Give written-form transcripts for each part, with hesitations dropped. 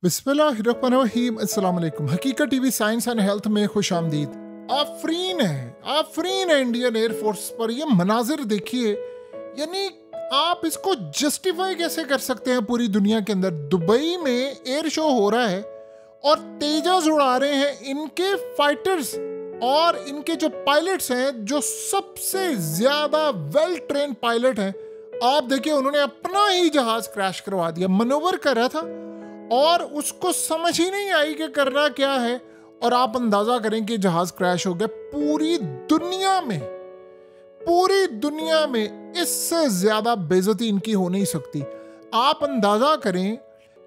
बिस्मिल्लाहिर्रहमानिर्रहीम। अस्सलाम वालेकुम। हकीकत टीवी साइंस एंड हेल्थ में खुश आमदीद। आफरीन है इंडियन एयरफोर्स पर। ये मनाजिर देखिए, यानी आप इसको जस्टिफाई कैसे कर सकते हैं? पूरी दुनिया के अंदर दुबई में एयर शो हो रहा है और तेजस उड़ा रहे हैं इनके फाइटर्स और इनके जो पायलट्स हैं, जो सबसे ज्यादा वेल ट्रेन पायलट हैं। आप देखिए, उन्होंने अपना ही जहाज क्रैश करवा दिया। मनोवर कर रहा था और उसको समझ ही नहीं आई कि करना क्या है, और आप अंदाजा करें कि जहाज क्रैश हो गया। पूरी दुनिया में इससे ज्यादा बेइज्जती इनकी हो नहीं सकती। आप अंदाजा करें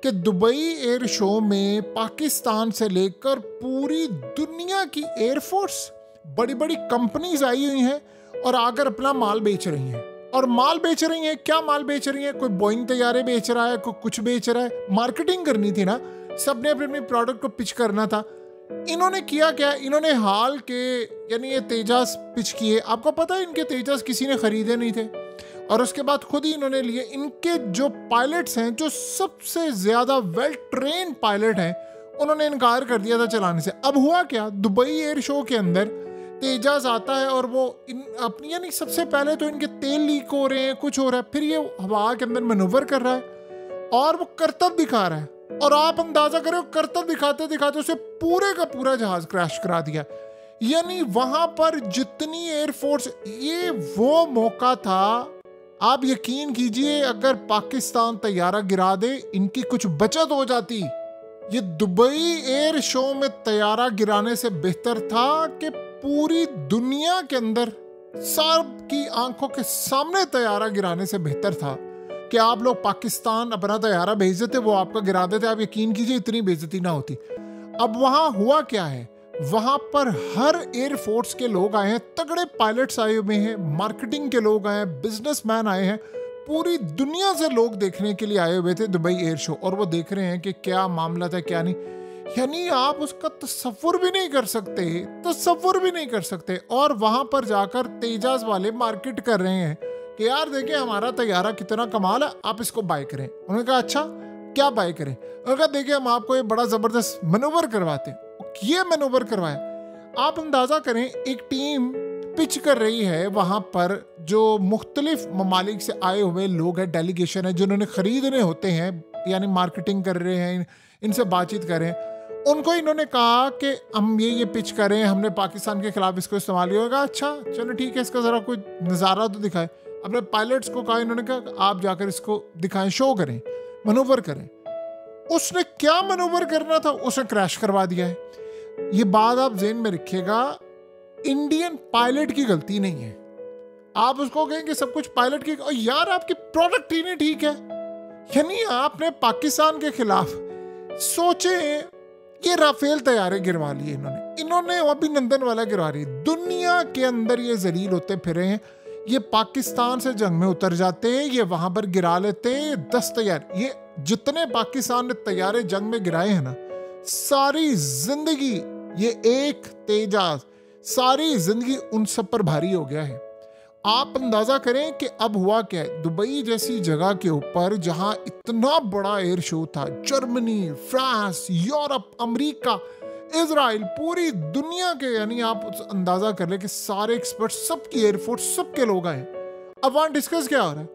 कि दुबई एयर शो में पाकिस्तान से लेकर पूरी दुनिया की एयरफोर्स, बड़ी बड़ी कंपनीज आई हुई हैं और आकर अपना माल बेच रही हैं। और माल बेच रही हैं, क्या माल बेच रही हैं? कोई बोइंग तैयारे बेच रहा है, कोई कुछ बेच रहा है। मार्केटिंग करनी थी ना, सबने अपने अपने प्रोडक्ट को पिच करना था। इन्होंने किया क्या? इन्होंने हाल के यानी ये तेजस पिच किए। आपको पता है इनके तेजस किसी ने खरीदे नहीं थे, और उसके बाद खुद ही इन्होंने लिए। इनके जो पायलट्स हैं, जो सबसे ज्यादा वेल ट्रेन पायलट हैं, उन्होंने इनकार कर दिया था चलाने से। अब हुआ क्या? दुबई एयर शो के अंदर तेजस आता है और वो अपनी यानी सबसे पहले तो इनके तेल लीक हो रहे हैं, कुछ हो रहा है, फिर ये हवा के अंदर मनोवर कर रहा है और वो करतब दिखा रहा है। और आप अंदाजा करें, करतब दिखाते दिखाते उसे पूरे का पूरा जहाज क्रैश करा दिया। यानी वहां पर जितनी एयरफोर्स, ये वो मौका था। आप यकीन कीजिए, अगर पाकिस्तान तैयारा गिरा दे, इनकी कुछ बचत हो जाती। ये दुबई एयर शो में तैयारा गिराने से बेहतर था कि पूरी दुनिया के अंदर सब की आंखों के सामने तैयारा गिराने से बेहतर था कि आप लोग पाकिस्तान अपना तैयारा भेज देते, वो आपका गिरा देते। आप यकीन कीजिए, इतनी बेइज्जती ना होती। अब वहां हुआ क्या है? वहां पर हर एयरफोर्स के लोग आए हैं, तगड़े पायलट्स आए हुए हैं, मार्केटिंग के लोग आए हैं, बिजनेसमैन आए हैं, पूरी दुनिया से लोग देखने के लिए आए हुए थे दुबई एयर शो। और वो देख रहे हैं कि क्या मामला था, क्या नहीं। यानी आप उसका तसव्वुर भी नहीं कर सकते। और वहां पर जाकर तेजस वाले मार्केट कर रहे हैं कि यार देखिए, हमारा तैयारा कितना कमाल है, आप इसको बाय करें। उन्होंने कहा अच्छा, क्या बाय करें? उन्होंने कहा देखिए, हम आपको ये बड़ा जबरदस्त मनोवर करवाते हैं। ये मनोवर करवाया। आप अंदाजा करें, एक टीम पिच कर रही है वहां पर, जो मुख्तलिफ ममालिक से आए हुए लोग हैं, डेलीगेशन है, जिन्होंने खरीदने होते हैं, यानी मार्केटिंग कर रहे हैं, इनसे बातचीत करें। उनको इन्होंने कहा कि हम ये पिच करें, हमने पाकिस्तान के खिलाफ इसको इस्तेमाल किया होगा। अच्छा चलो ठीक है, इसका ज़रा कोई नज़ारा तो दिखाए। अपने पायलट्स को कहा, इन्होंने कहा आप जाकर इसको दिखाएं, शो करें, मनोवर करें। उसने क्या मनोवर करना था, उसने क्रैश करवा दिया है। ये बात आप ज़हन में रखिएगा, इंडियन पायलट की गलती नहीं है। आप उसको कहें कि सब कुछ पायलट की, और यार आपकी प्रोडक्ट ही नहीं ठीक है। यानी आपने पाकिस्तान के खिलाफ सोचे, ये राफेल तैयारे गिरवा लिए इन्होंने अभिनंदन वाला गिरवा रही। दुनिया के अंदर ये जलील होते फिरे हैं। ये पाकिस्तान से जंग में उतर जाते हैं, ये वहां पर गिरा लेते हैं 10 तैयारे। ये जितने पाकिस्तान ने तैयारे जंग में गिराए हैं ना, सारी जिंदगी ये एक तेजस, सारी जिंदगी उन सब पर भारी हो गया है। आप अंदाजा करें कि अब हुआ क्या है। दुबई जैसी जगह के ऊपर, जहां इतना बड़ा एयर शो था, Germany, France, Europe, America, Israel, पूरी दुनिया के, यानी आप अंदाजा कर ले कि सारे एक्सपर्ट, सबकी एयरफोर्स, सबके लोग आए। अब वहां डिस्कस क्या हो रहा है?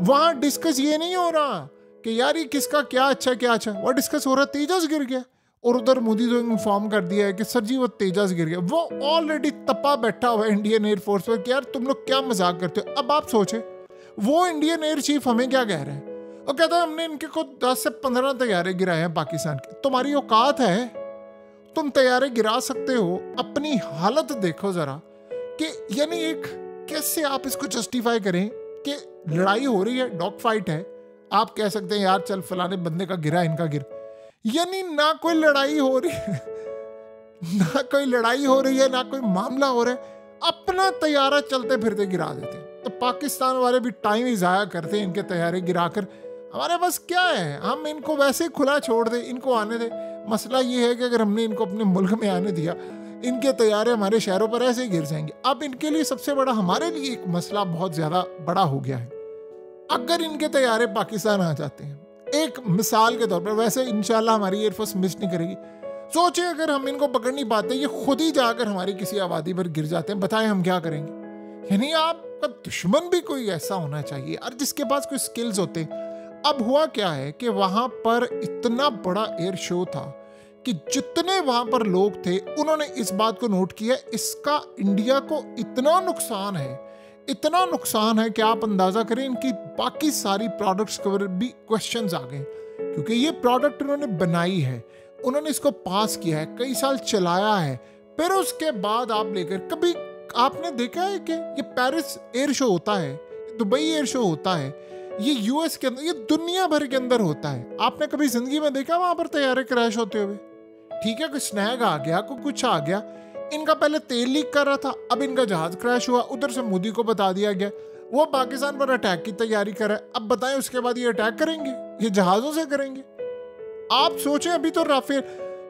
वहां डिस्कस ये नहीं हो रहा कि यार ये किसका क्या अच्छा क्या अच्छा। वहां डिस्कस हो रहा है तेजस गिर गया, और उधर मोदी तो इन्फॉर्म कर दिया है कि सर जी वो तेजस गिर गया। वो ऑलरेडी तपा बैठा हुआ है इंडियन एयरफोर्स पर कि यार तुम लोग क्या मजाक करते हो। अब आप सोचे, वो इंडियन एयर चीफ हमें क्या कह रहा है? वो कहता है हमने इनके को 10 से 15 तैयारे गिराए हैं पाकिस्तान के। तुम्हारी औकात है? तुम तैयारे गिरा सकते हो? अपनी हालत देखो जरा, कि यानी एक कैसे आप इसको जस्टिफाई करें कि लड़ाई हो रही है, डॉग फाइट है। आप कह सकते हैं यार चल फलाने बंदे का गिरा, इनका गिर। यानी ना कोई लड़ाई हो रही है, ना कोई मामला हो रहा है, अपना तैयारा चलते फिरते गिरा देते हैं। तो पाकिस्तान वाले भी टाइम ही जाया करते हैं इनके तैयारे गिराकर। हमारे पास क्या है, हम इनको वैसे खुला छोड़ दे, इनको आने दे। मसला ये है कि अगर हमने इनको अपने मुल्क में आने दिया, इनके तैयारे हमारे शहरों पर ऐसे ही गिर जाएंगे। अब इनके लिए सबसे बड़ा, हमारे लिए एक मसला बहुत ज्यादा बड़ा हो गया है। अगर इनके तैयारे पाकिस्तान आ जाते हैं, एक मिसाल के तौर पर, वैसे इंशाल्लाह हमारी एयरफोर्स मिस नहीं करेगी। सोचिए अगर हम इनको पकड़ नहीं पाते, ये खुद ही जाकर हमारी किसी आबादी पर गिर जाते हैं, बताएं हम क्या करेंगे। यानी आपका दुश्मन भी कोई ऐसा होना चाहिए और जिसके पास कोई स्किल्स होते हैं। अब हुआ क्या है कि वहां पर इतना बड़ा एयर शो था कि जितने वहां पर लोग थे उन्होंने इस बात को नोट किया, इसका इंडिया को इतना नुकसान है, इतना नुकसान है कि आप अंदाजा करें इनकी बाकी सारी प्रोडक्ट्स पर भी क्वेश्चंस आ गए, क्योंकि ये प्रोडक्ट उन्होंने बनाई है, उन्होंने इसको पास किया है, कई साल चलाया है, फिर उसके बाद आप लेकर, कभी आपने देखा है कि ये पेरिस एयर शो होता है, दुबई एयर शो होता है, ये यूएस के अंदर, ये दुनिया भर के अंदर होता है, आपने कभी जिंदगी में देखा वहां पर तैयारे क्रैश होते हुए? ठीक है, कोई स्नैग आ गया, कोई कुछ आ गया, इनका पहले तेल लीक कर रहा था, अब इनका जहाज क्रैश हुआ, उधर से मोदी को बता दिया गया, वो पाकिस्तान पर अटैक की तैयारी कर रहा है। अब बताएं उसके बाद ये अटैक करेंगे, ये जहाजों से करेंगे? आप सोचें, अभी तो राफेल,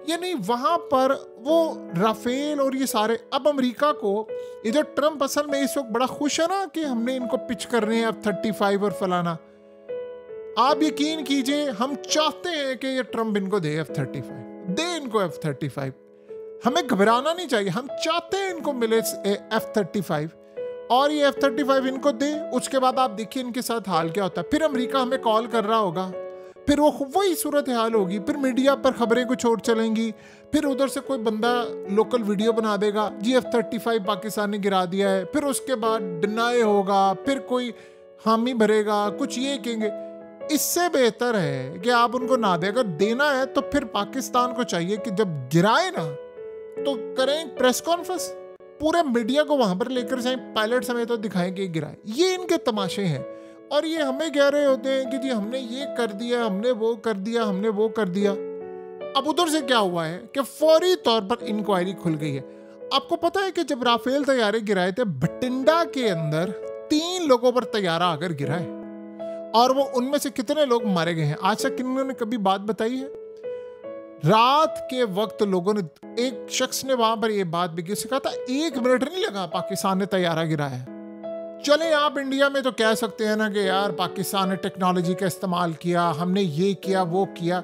ये नहीं, वहां पर वो राफेल और ये सारे, अब अमेरिका को, ये जो ट्रम्प असल में इस वक्त बड़ा खुश है ना कि हमने इनको पिच कर रहे हैं F-35 और फलाना। आप यकीन कीजिए, हम चाहते हैं कि ये ट्रम्प इनको दे F-35, दे इनको F-35, हमें घबराना नहीं चाहिए, हम चाहते हैं इनको मिले F-35 और ये F-35 इनको दे। उसके बाद आप देखिए इनके साथ हाल क्या होता है, फिर अमेरिका हमें कॉल कर रहा होगा, फिर वो वही सूरत हाल होगी, फिर मीडिया पर खबरें कुछ और चलेंगी, फिर उधर से कोई बंदा लोकल वीडियो बना देगा, जी F-35 पाकिस्तान ने गिरा दिया है, फिर उसके बाद डिनाई होगा, फिर कोई हामी भरेगा, कुछ ये कहेंगे। इससे बेहतर है कि आप उनको ना दें, अगर देना है तो फिर पाकिस्तान को चाहिए कि जब गिराए ना तो करें प्रेस कॉन्फ्रेंस, पूरे मीडिया को वहां पर लेकर जाएं, पायलट समेत तो दिखाएं कि गिराए। ये इनके तमाशे हैं और ये हमें कह रहे होते हैं कि जी हमने ये कर दिया, हमने वो कर दिया, हमने वो कर दिया। अब उधर से क्या हुआ है कि फौरी तौर पर इंक्वायरी खुल गई है। आपको पता है कि जब राफेल तैयारे गिराए थे, बठिंडा के अंदर 3 लोगों पर तैयारा आकर गिरा है और वो उनमें से कितने लोग मारे गए हैं आज तक इन्होंने कभी बात बताई है? रात के वक्त लोगों ने, एक शख्स ने वहां पर ये बात भी की, कहा था 1 मिनट नहीं लगा पाकिस्तान ने तैयारा गिराया। चले आप इंडिया में तो कह सकते हैं ना कि यार पाकिस्तान ने टेक्नोलॉजी का इस्तेमाल किया, हमने ये किया वो किया।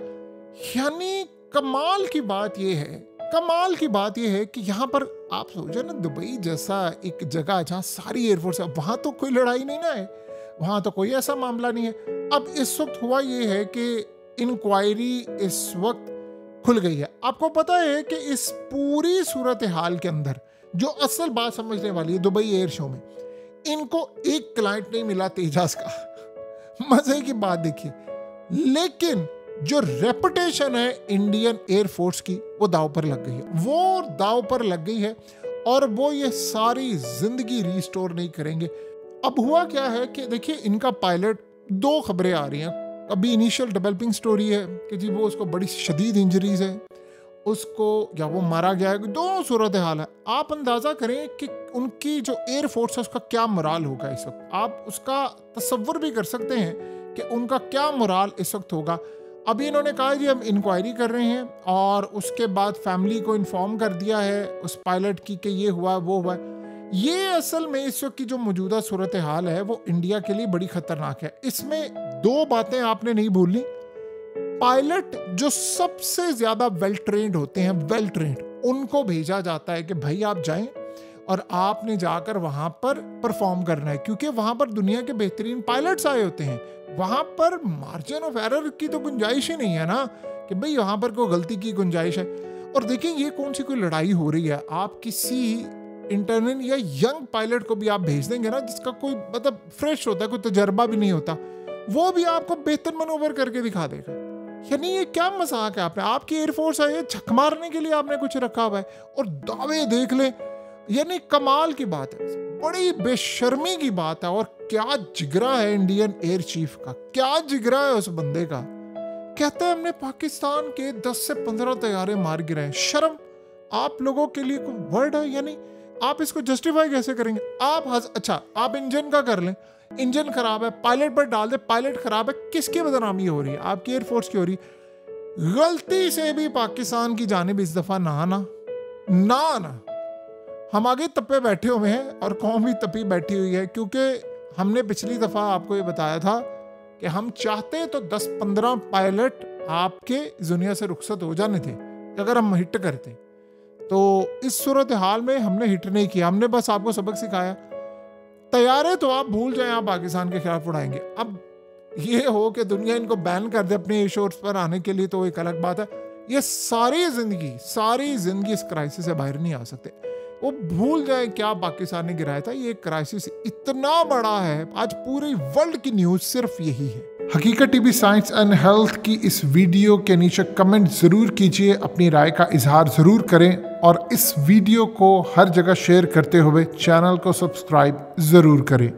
यानी कमाल की बात ये है, कमाल की बात ये है कि यहाँ पर आप सोचो ना, दुबई जैसा एक जगह जहाँ सारी एयरफोर्स है, वहां तो कोई लड़ाई नहीं ना है, वहां तो कोई ऐसा मामला नहीं है। अब इस वक्त हुआ ये है कि इंक्वायरी इस वक्त खुल गई है। आपको पता है कि इस पूरी सूरत हाल के अंदर जो असल बात समझने वाली है, दुबई एयर शो में इनको एक क्लाइंट नहीं मिला तेजास का, मजे की बात देखिए, लेकिन जो रेपुटेशन है इंडियन एयरफोर्स की वो दाव पर लग गई है, वो दाव पर लग गई है और वो ये सारी जिंदगी रिस्टोर नहीं करेंगे। अब हुआ क्या है कि देखिए इनका पायलट, 2 खबरें आ रही हैं। अभी इनिशियल डेवलपिंग स्टोरी है कि जी वो उसको बड़ी शदीद इंजरीज है, उसको या वो मारा गया है, 2 सूरत हाल है। आप अंदाजा करें कि उनकी जो एयरफोर्स है उसका क्या मोराल होगा इस वक्त, आप उसका तसव्वुर भी कर सकते हैं कि उनका क्या मोराल इस वक्त होगा। अभी इन्होंने कहा जी हम इंक्वायरी कर रहे हैं और उसके बाद फैमिली को इन्फॉर्म कर दिया है उस पायलट की कि ये हुआ वो हुआ। ये असल में इस वक्त की जो मौजूदा सूरत हाल है वो इंडिया के लिए बड़ी खतरनाक है। इसमें 2 बातें आपने नहीं भूलनी। पायलट जो सबसे ज्यादा वेल ट्रेंड होते हैं, वेल ट्रेंड, उनको भेजा जाता है कि भाई आप जाएं और आपने जाकर वहां पर परफॉर्म करना है, क्योंकि वहां पर दुनिया के बेहतरीन पायलट्स आए होते हैं। वहां पर मार्जिन ऑफ एरर की तो गुंजाइश ही नहीं है ना कि भाई वहां पर कोई गलती की गुंजाइश है। और देखिए ये कौन सी कोई लड़ाई हो रही है, आप किसी इंटर्नल या यंग पायलट को भी आप भेज देंगे ना जिसका कोई मतलब फ्रेश होता है, कोई तजर्बा भी नहीं होता, वो भी आपको बेहतर मनोवर करके दिखा देगा। यानी ये क्या मजाक है, आपकी एयरफोर्स है, झक मारने के लिए आपने कुछ रखा हुआ है और दावे देख ले। यानी कमाल की बात है, बड़ी बेशर्मी की बात है। और क्या जिगरा है इंडियन एयर चीफ का, क्या जिगरा है उस बंदे का। कहता है हमने पाकिस्तान के 10 से 15 तैयारे मार गिराए। शर्म आप लोगों के लिए कोई वर्ड है? यानी आप इसको जस्टिफाई कैसे करेंगे? अच्छा आप इंजन का कर लें, इंजन खराब है, पायलट पर डाल दे, पायलट खराब है, किसकी बदनामी हो रही है? आपकी एयरफोर्स की हो रही। गलती से भी पाकिस्तान की जानिब इस दफा ना हम आगे तपे बैठे हुए हैं और कौम भी तपी बैठी हुई है, क्योंकि हमने पिछली दफा आपको ये बताया था कि हम चाहते तो 10-15 पायलट आपके दुनिया से रुखसत हो जाने थे अगर हम हिट करते। तो इस सूरत हाल में हमने हिट नहीं किया, हमने बस आपको सबक सिखाया। तैयारे तो आप भूल जाएं, आप पाकिस्तान के खिलाफ उड़ाएंगे। अब ये हो कि दुनिया इनको बैन कर दे अपने एयरशोर्स पर आने के लिए, तो एक अलग बात है। ये सारी जिंदगी इस क्राइसिस से बाहर नहीं आ सकते। वो भूल जाए क्या पाकिस्तान ने गिराया था। ये क्राइसिस इतना बड़ा है, आज पूरी वर्ल्ड की न्यूज़ सिर्फ यही है। हकीकत टीवी साइंस एंड हेल्थ की इस वीडियो के नीचे कमेंट ज़रूर कीजिए, अपनी राय का इजहार ज़रूर करें और इस वीडियो को हर जगह शेयर करते हुए चैनल को सब्सक्राइब ज़रूर करें।